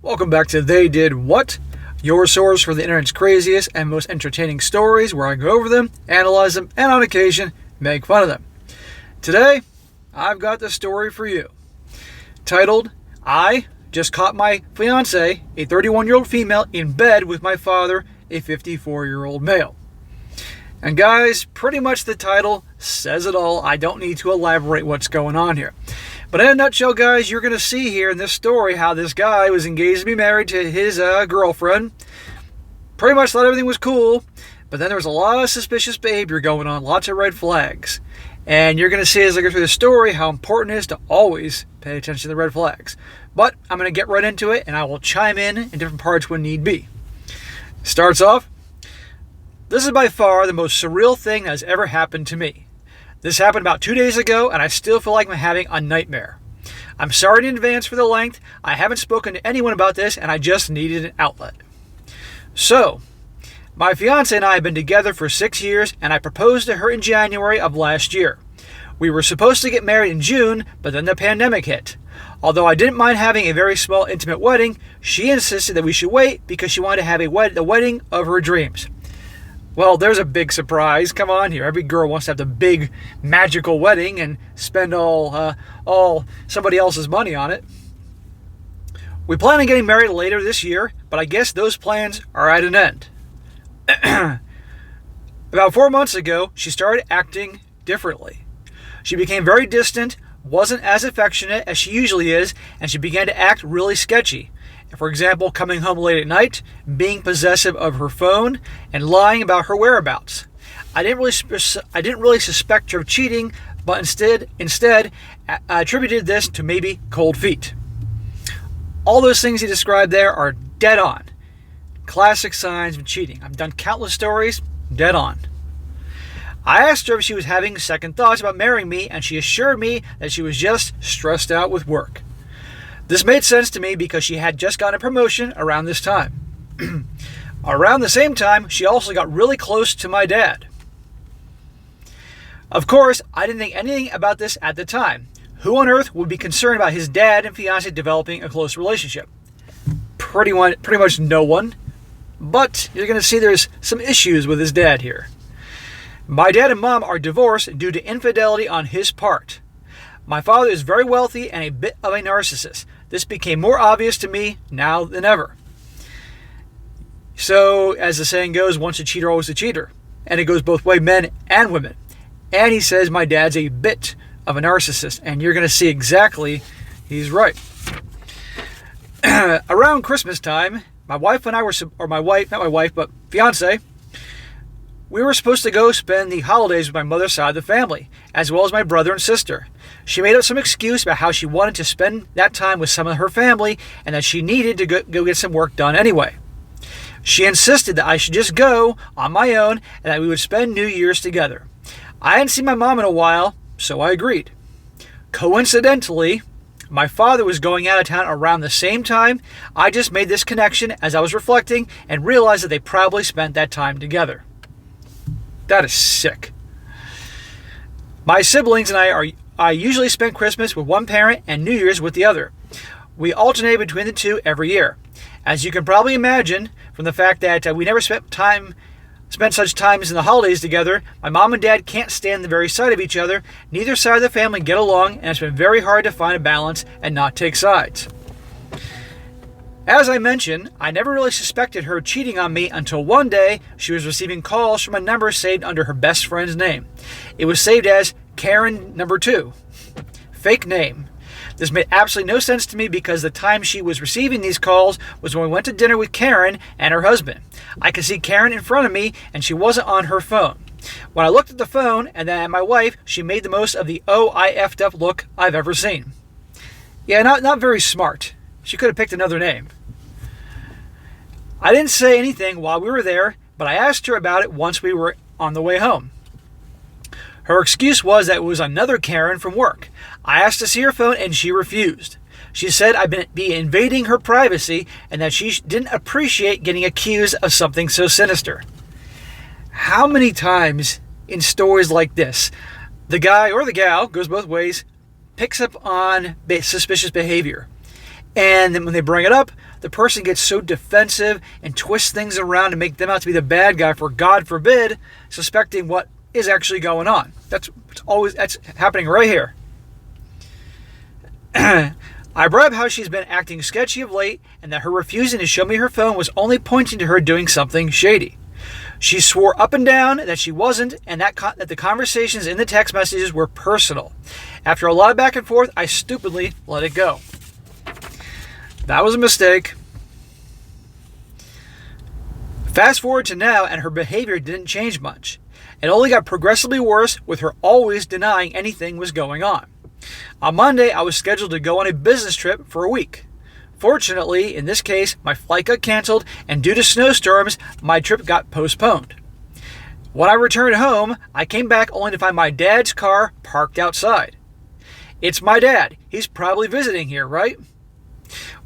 Welcome back to They Did What? Your source for the internet's craziest and most entertaining stories, where I go over them, analyze them, and on occasion, make fun of them. Today, I've got the story for you. Titled, I Just Caught My Fiancé, a 31-year-old female, in bed with my father, a 54-year-old male. And guys, pretty much the title says it all. I don't need to elaborate what's going on here. But in a nutshell, guys, you're going to see here in this story how this guy was engaged to be married to his girlfriend. Pretty much thought everything was cool, but then there was a lot of suspicious behavior going on, lots of red flags. And you're going to see as I go through the story how important it is to always pay attention to the red flags. But I'm going to get right into it, and I will chime in different parts when need be. Starts off, this is by far the most surreal thing that has ever happened to me. This happened about 2 days ago, and I still feel like I'm having a nightmare. I'm sorry in advance for the length. I haven't spoken to anyone about this, and I just needed an outlet. So, my fiancé and I have been together for 6 years, and I proposed to her in January of last year. We were supposed to get married in June, but then the pandemic hit. Although I didn't mind having a very small, intimate wedding, she insisted that we should wait because she wanted to have the wedding of her dreams. Well, there's a big surprise. Come on here. Every girl wants to have the big, magical wedding and spend all somebody else's money on it. We plan on getting married later this year, but I guess those plans are at an end. About 4 months ago, she started acting differently. She became very distant, wasn't as affectionate as she usually is, and she began to act really sketchy. For example, coming home late at night, being possessive of her phone, and lying about her whereabouts. I didn't really suspect her of cheating, but instead I attributed this to maybe cold feet. All those things he described there are dead on. Classic signs of cheating. I've done countless stories, dead on. I asked her if she was having second thoughts about marrying me, and she assured me that she was just stressed out with work. This made sense to me because she had just gotten a promotion around this time. Around the same time, she also got really close to my dad. Of course, I didn't think anything about this at the time. Who on earth would be concerned about his dad and fiancé developing a close relationship? Pretty much no one. But you're going to see there's some issues with his dad here. My dad and mom are divorced due to infidelity on his part. My father is very wealthy and a bit of a narcissist. This became more obvious to me now than ever. So, as the saying goes, once a cheater, always a cheater. And it goes both ways, men and women. And he says my dad's a bit of a narcissist. And you're going to see exactly he's right. Around Christmas time, my wife and I were, or my wife, not my wife, but fiancé, we were supposed to go spend the holidays with my mother's side of the family, as well as my brother and sister. She made up some excuse about how she wanted to spend that time with some of her family and that she needed to go get some work done anyway. She insisted that I should just go on my own and that we would spend New Year's together. I hadn't seen my mom in a while, so I agreed. Coincidentally, my father was going out of town around the same time. I just made this connection as I was reflecting and realized that they probably spent that time together. That is sick. My siblings and I usually spend Christmas with one parent and New Year's with the other. We alternate between the two every year. As you can probably imagine, from the fact that we never spent such times in the holidays together, my mom and dad can't stand the very sight of each other. Neither side of the family get along, and it's been very hard to find a balance and not take sides. As I mentioned, I never really suspected her cheating on me until one day she was receiving calls from a number saved under her best friend's name. It was saved as Karen number 2. Fake name. This made absolutely no sense to me because the time she was receiving these calls was when we went to dinner with Karen and her husband. I could see Karen in front of me and she wasn't on her phone. When I looked at the phone and then at my wife, she made the most of the "oh, I effed up" look I've ever seen. Yeah, not very smart. She could have picked another name. I didn't say anything while we were there, but I asked her about it once we were on the way home. Her excuse was that it was another Karen from work. I asked to see her phone and she refused. She said I'd be invading her privacy and that she didn't appreciate getting accused of something so sinister. How many times in stories like this, the guy or the gal, goes both ways, picks up on suspicious behavior? And then when they bring it up, the person gets so defensive and twists things around to make them out to be the bad guy for, God forbid, suspecting what is actually going on. That's happening right here. I brought up how she's been acting sketchy of late and that her refusing to show me her phone was only pointing to her doing something shady. She swore up and down that she wasn't and that the conversations in the text messages were personal. After a lot of back and forth, I stupidly let it go. That was a mistake. Fast forward to now, and her behavior didn't change much. It only got progressively worse, with her always denying anything was going on. On Monday, I was scheduled to go on a business trip for a week. Fortunately, in this case, my flight got canceled, and due to snowstorms, my trip got postponed. When I returned home, I came back only to find my dad's car parked outside. It's my dad. He's probably visiting here, right?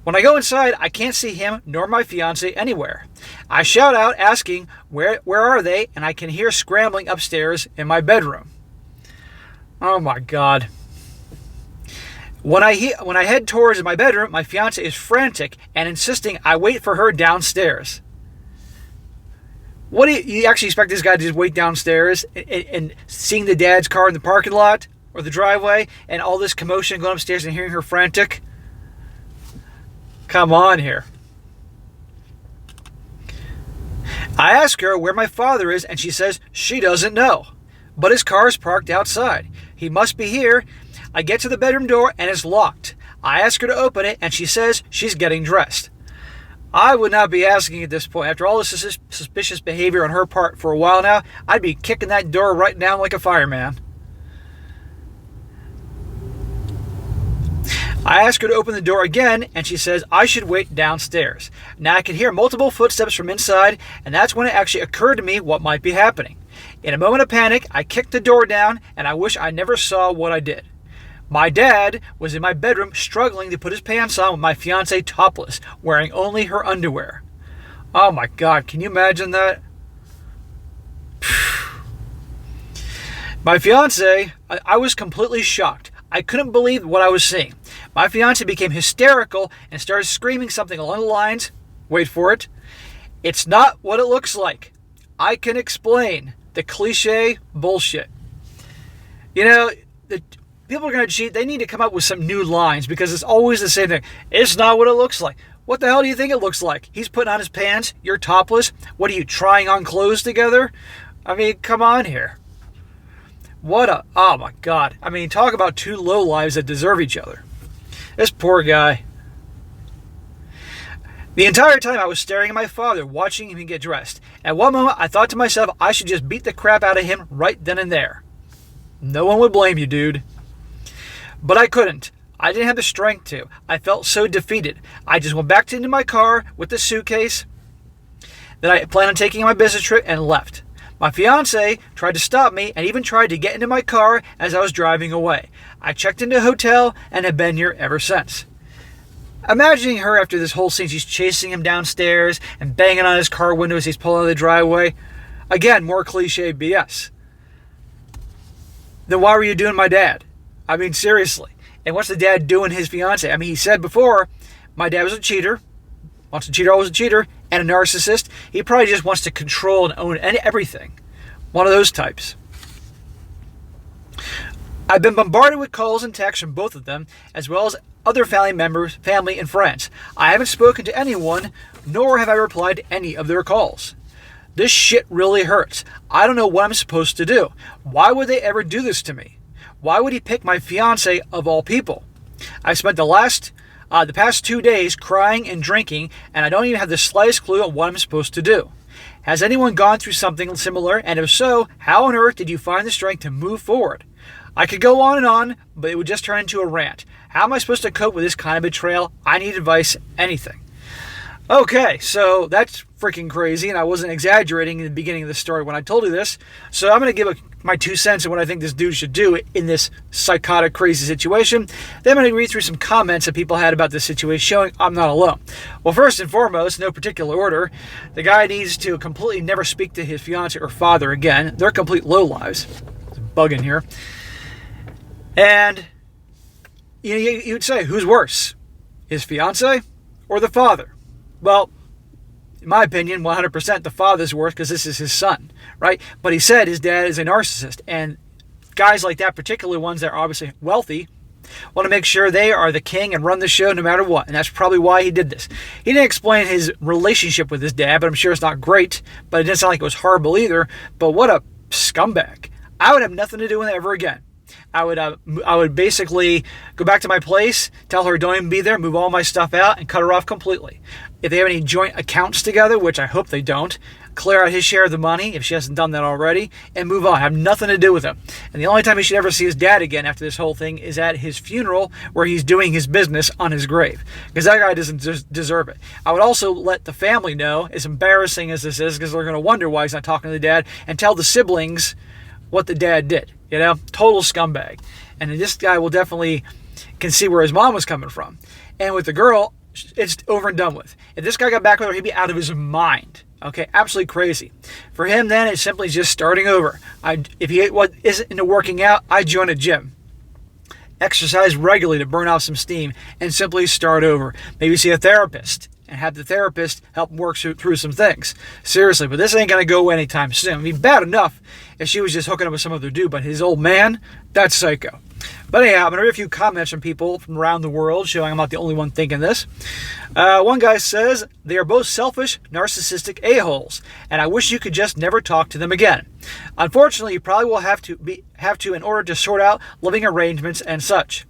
When I go inside, I can't see him nor my fiancé anywhere. I shout out asking, where are they? And I can hear scrambling upstairs in my bedroom. Oh my God. When I head towards my bedroom, my fiancé is frantic and insisting I wait for her downstairs. What do you actually expect this guy to just wait downstairs and seeing the dad's car in the parking lot or the driveway and all this commotion going upstairs and hearing her frantic? Come on here. I ask her where my father is, and she says she doesn't know. But his car is parked outside. He must be here. I get to the bedroom door, and it's locked. I ask her to open it, and she says she's getting dressed. I would not be asking at this point. After all this suspicious behavior on her part for a while now, I'd be kicking that door right down like a fireman. I ask her to open the door again, and she says I should wait downstairs. Now I can hear multiple footsteps from inside, and that's when it actually occurred to me what might be happening. In a moment of panic, I kicked the door down, and I wish I never saw what I did. My dad was in my bedroom struggling to put his pants on with my fiancée topless, wearing only her underwear. Oh my God, can you imagine that? My fiancé, I was completely shocked. I couldn't believe what I was seeing. My fiancé became hysterical and started screaming something along the lines, wait for it, "It's not what it looks like. I can explain." The cliche bullshit. You know, the people are going to cheat. They need to come up with some new lines because it's always the same thing. It's not what it looks like. What the hell do you think it looks like? He's putting on his pants. You're topless. What are you, trying on clothes together? I mean, come on here. Oh my God. I mean, talk about two lowlives that deserve each other. This poor guy. The entire time I was staring at my father, watching him get dressed. At one moment, I thought to myself, I should just beat the crap out of him right then and there. No one would blame you, dude. But I couldn't. I didn't have the strength to. I felt so defeated. I just went back into my car with the suitcase that I planned on taking on my business trip and left. My fiancé tried to stop me and even tried to get into my car as I was driving away. I checked into a hotel and have been here ever since. Imagining her after this whole scene, she's chasing him downstairs and banging on his car window as he's pulling out of the driveway. Again, more cliche BS. Then why were you doing my dad? I mean, seriously. And what's the dad doing his fiancé? I mean, he said before, my dad was a cheater. Once a cheater, always a cheater. And a narcissist. He probably just wants to control and own everything. One of those types. I've been bombarded with calls and texts from both of them, as well as other family members, family and friends. I haven't spoken to anyone, nor have I replied to any of their calls. This shit really hurts. I don't know what I'm supposed to do. Why would they ever do this to me? Why would he pick my fiancé of all people? I've spent the past 2 days crying and drinking, and I don't even have the slightest clue on what I'm supposed to do. Has anyone gone through something similar? And if so, how on earth did you find the strength to move forward? I could go on, but it would just turn into a rant. How am I supposed to cope with this kind of betrayal? I need advice, anything. Okay, so that's freaking crazy, and I wasn't exaggerating in the beginning of the story when I told you this. So I'm going to give my 2 cents on what I think this dude should do in this psychotic, crazy situation. Then I'm going to read through some comments that people had about this situation, showing I'm not alone. Well, first and foremost, no particular order, the guy needs to completely never speak to his fiancé or father again. They're complete lowlives. There's a bug in here. And you'd say, who's worse? His fiance or the father? Well, in my opinion, 100% the father's worse because this is his son, right? But he said his dad is a narcissist. And guys like that, particularly ones that are obviously wealthy, want to make sure they are the king and run the show no matter what. And that's probably why he did this. He didn't explain his relationship with his dad, but I'm sure it's not great. But it didn't sound like it was horrible either. But what a scumbag. I would have nothing to do with it ever again. I would basically go back to my place, tell her don't even be there, move all my stuff out, and cut her off completely. If they have any joint accounts together, which I hope they don't, clear out his share of the money if she hasn't done that already, and move on. Have nothing to do with him. And the only time he should ever see his dad again after this whole thing is at his funeral, where he's doing his business on his grave, because that guy doesn't deserve it. I would also let the family know, as embarrassing as this is, because they're going to wonder why he's not talking to the dad, and tell the siblings what the dad did. You know, total scumbag. And this guy will definitely can see where his mom was coming from. And with the girl, it's over and done with. If this guy got back with her, he'd be out of his mind. Okay, absolutely crazy. For him, then, it's simply just starting over. If he isn't into working out, I'd join a gym. Exercise regularly to burn off some steam and simply start over. Maybe see a therapist and have the therapist help work through some things. Seriously, but this ain't going to go anytime soon. I mean, bad enough if she was just hooking up with some other dude, but his old man, that's psycho. But anyhow, I'm going to read a few comments from people from around the world showing I'm not the only one thinking this. One guy says, they are both selfish, narcissistic a-holes, and I wish you could just never talk to them again. Unfortunately, you probably will have to in order to sort out living arrangements and such.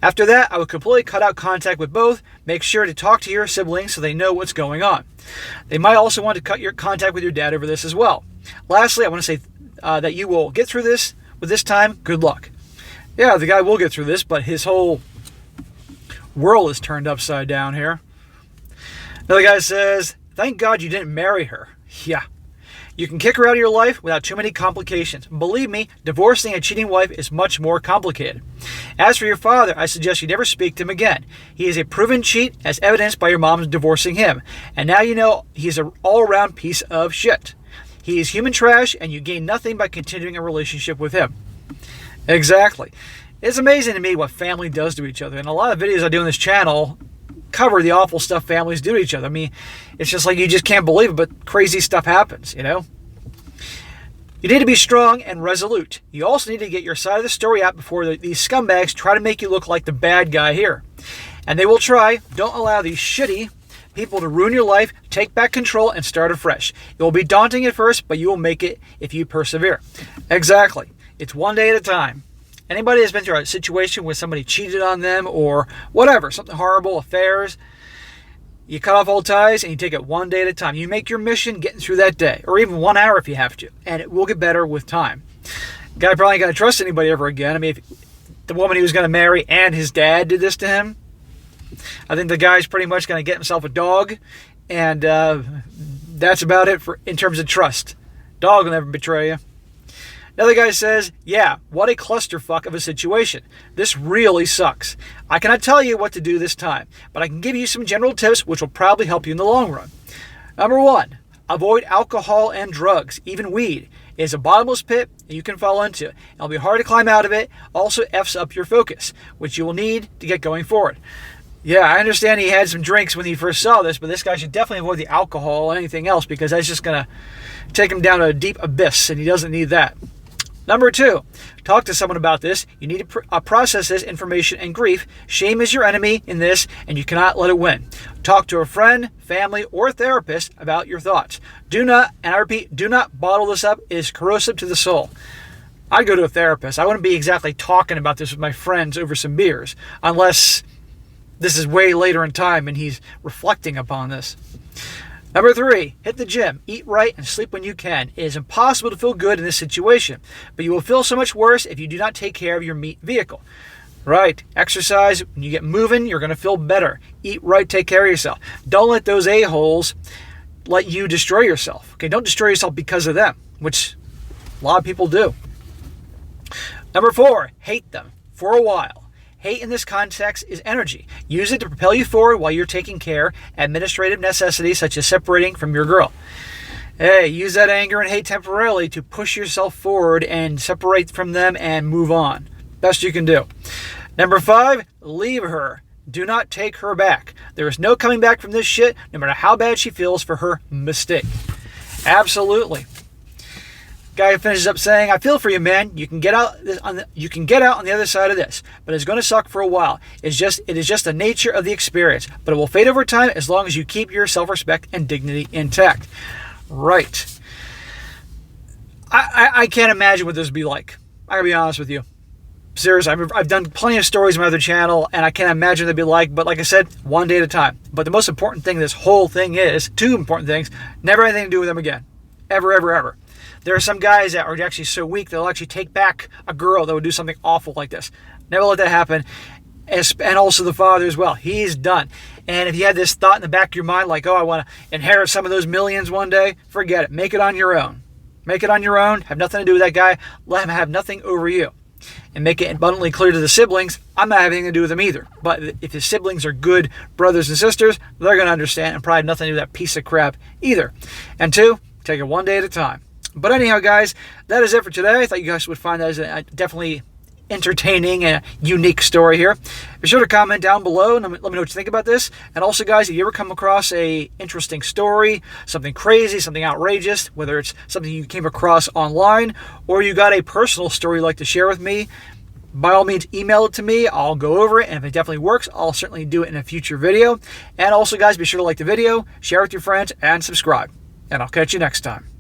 After that, I would completely cut out contact with both. Make sure to talk to your siblings so they know what's going on. They might also want to cut your contact with your dad over this as well. Lastly, I want to say that you will get through this with this time. Good luck. Yeah, the guy will get through this, but his whole world is turned upside down here. Another guy says, thank God you didn't marry her. Yeah. You can kick her out of your life without too many complications. Believe me, divorcing a cheating wife is much more complicated. As for your father, I suggest you never speak to him again. He is a proven cheat, as evidenced by your mom's divorcing him. And now you know he's an all-around piece of shit. He is human trash, and you gain nothing by continuing a relationship with him. Exactly. It's amazing to me what family does to each other. And a lot of videos I do on this channel cover the awful stuff families do to each other. I mean, it's just like you just can't believe it, but crazy stuff happens, you know? You need to be strong and resolute. You also need to get your side of the story out before these scumbags try to make you look like the bad guy here. And they will try. Don't allow these shitty people to ruin your life. Take back control and start afresh. It will be daunting at first, but you will make it if you persevere. Exactly. It's one day at a time. Anybody that's been through a situation where somebody cheated on them or whatever, something horrible, affairs, you cut off all ties and you take it one day at a time. You make your mission getting through that day, or even 1 hour if you have to, and it will get better with time. Guy probably ain't going to trust anybody ever again. I mean, if the woman he was going to marry and his dad did this to him, I think the guy's pretty much going to get himself a dog, and that's about it in terms of trust. Dog will never betray you. Another guy says, yeah, what a clusterfuck of a situation. This really sucks. I cannot tell you what to do this time, but I can give you some general tips which will probably help you in the long run. Number 1, avoid alcohol and drugs, even weed. It is a bottomless pit that you can fall into. It'll be hard to climb out of it. Also F's up your focus, which you will need to get going forward. Yeah, I understand he had some drinks when he first saw this, but this guy should definitely avoid the alcohol and anything else, because that's just going to take him down a deep abyss, and he doesn't need that. Number 2, talk to someone about this. You need to process this information and grief. Shame is your enemy in this, and you cannot let it win. Talk to a friend, family, or therapist about your thoughts. Do not, and I repeat, do not bottle this up. It is corrosive to the soul. I'd go to a therapist. I wouldn't be exactly talking about this with my friends over some beers, unless this is way later in time and he's reflecting upon this. Number 3, hit the gym, eat right, and sleep when you can. It is impossible to feel good in this situation, but you will feel so much worse if you do not take care of your meat vehicle. Right, exercise, when you get moving, you're going to feel better. Eat right, take care of yourself. Don't let those a-holes let you destroy yourself. Okay, don't destroy yourself because of them, which a lot of people do. Number 4, hate them for a while. Hate in this context is energy. Use it to propel you forward while you're taking care of administrative necessities such as separating from your girl. Hey, use that anger and hate temporarily to push yourself forward and separate from them and move on. Best you can do. Number 5, leave her. Do not take her back. There is no coming back from this shit, no matter how bad she feels for her mistake. Absolutely. Guy finishes up saying, I feel for you, man. You can get out on the other side of this, but it's going to suck for a while. It is just the nature of the experience, but it will fade over time as long as you keep your self-respect and dignity intact. Right. I can't imagine what this would be like. I gotta be honest with you. Seriously, I've done plenty of stories on my other channel, and I can't imagine what they'd be like, but like I said, one day at a time. But the most important thing in this whole thing is, two important things, never anything to do with them again. Ever, ever, ever. There are some guys that are actually so weak they'll actually take back a girl that would do something awful like this. Never let that happen. And also the father as well. He's done. And if you had this thought in the back of your mind like, oh, I want to inherit some of those millions one day, forget it. Make it on your own. Make it on your own. Have nothing to do with that guy. Let him have nothing over you. And make it abundantly clear to the siblings, I'm not having anything to do with them either. But if his siblings are good brothers and sisters, they're going to understand and probably have nothing to do with that piece of crap either. And two, take it one day at a time. But anyhow, guys, that is it for today. I thought you guys would find that as a definitely entertaining and unique story here. Be sure to comment down below and let me know what you think about this. And also, guys, if you ever come across a interesting story, something crazy, something outrageous, whether it's something you came across online or you got a personal story you'd like to share with me, by all means, email it to me. I'll go over it, and if it definitely works, I'll certainly do it in a future video. And also, guys, be sure to like the video, share it with your friends, and subscribe. And I'll catch you next time.